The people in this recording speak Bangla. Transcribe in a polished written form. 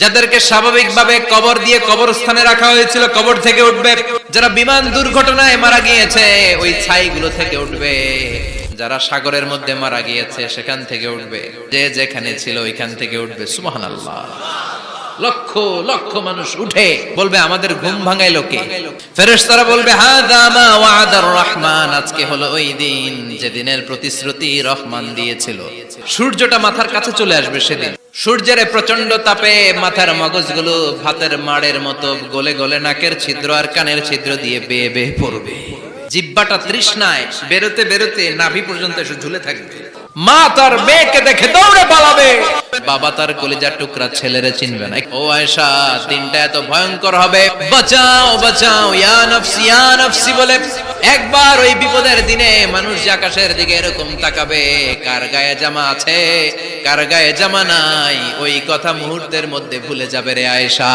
যাদেরকে স্বাভাবিকভাবে কবর দিয়ে কবরস্থানে রাখা হয়েছিল কবর থেকে উঠবে, যারা বিমান দুর্ঘটনায় মারা গিয়েছে ওই ছাইগুলো থেকে উঠবে, যারা সাগরের মধ্যে মারা গিয়েছে সেখান থেকে উঠবে, যে যেখানে ছিল ওইখান থেকে উঠবে। সুবহানাল্লাহ। লক্ষ লক্ষ মানুষ উঠে বলবে আমাদের ঘুম ভাঙাইলো কে? ফেরেশতারা বলবে হাযা মা ওয়া'দার রহমান, আজকে হলো ওই দিন যেদিনের প্রতিশ্রুতি রহমান দিয়েছিল। সূর্যটা মাথার কাছে চলে আসবে সেদিন। সূর্যের প্রচন্ড তাপে মাথার মগজগুলো ভাতের মাড়ের মতো গলে গলে নাকের ছিদ্র আর কানের ছিদ্র দিয়ে বেয়ে বেয়ে পড়বে। জিহ্বাটা তৃষ্ণায় বেরোতে বেরোতে নাভি পর্যন্ত এসে ঝুলে থাকবে। মা তার মেয়েকে দেখে দৌড়ে পালাবে, বাবা তার কলিজার টুকরা ছেলেরে চিনবে না। ও আয়েশা, দিনটা এত ভয়ঙ্কর হবে, বাঁচাও বাঁচাও ইয়া নফসি ইয়া নফসি বলে একবার ওই বিপদের দিনে মানুষ যে আকাশের দিকে এরকম তাকাবে, কার গায়ে জামা আছে কার গায়ে জামা নাই, ওই কথা মুহূর্তের মধ্যে ভুলে যাবে রে আয়েশা।